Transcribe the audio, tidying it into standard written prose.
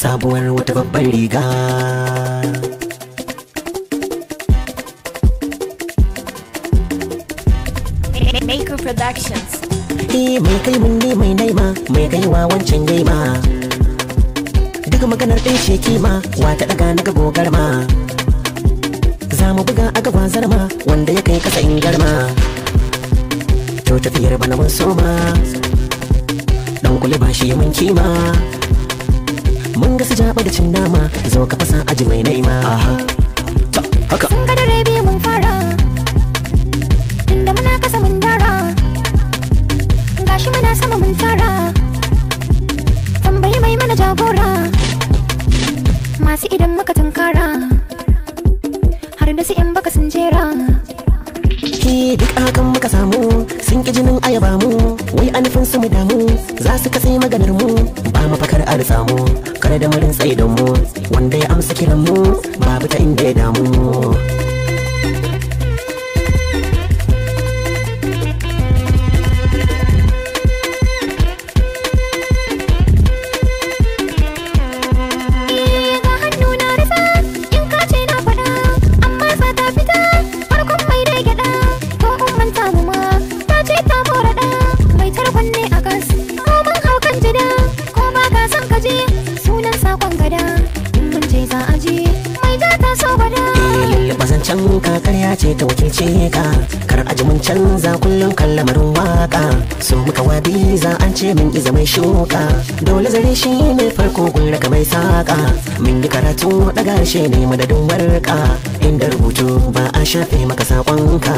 sabuwar wata babbar riga. Maker Productions. Mai kai mun ne mai naima, mai kaiwa wancan gaima. Daga maganar ɗin sheki ma, wata daga na ga gogar ma. Za mu buga a gaba zarma, wanda ya kai kasa in garma. To tafiyar bana mun soma, dan kule ba shi mun kima. Mun ga su jaba da cin nama, zo ka fasa aji mai naima. Aha, ta haka. Sun ga da rabi mun fara, tunda muna kasa mun dara. Gashi muna sama mun tara, tambayi mai mana jagora. Masu idan muka tunkara, har da su 'yan baka sun jera. Duk hakan muka samu, sun ƙi jinin ayaba mu. Wai anufin su mu damu, za su kasai maganar mu. Ba mu fakar a samu, kar da murin tsaidan mu. Wanda ya amsa kiran mu, babu ta inda ya damu. Can kakar ya ce ta wakilce ka, kar aji mun canza kullum kan lamarin waka. So muka wadi za an ce min iza mai shuka, dole zare shi ne farko gun raka mai saka. Mun yi karatu daga harshe ne madadin warka, inda rubutu ba a shafe maka saƙonka.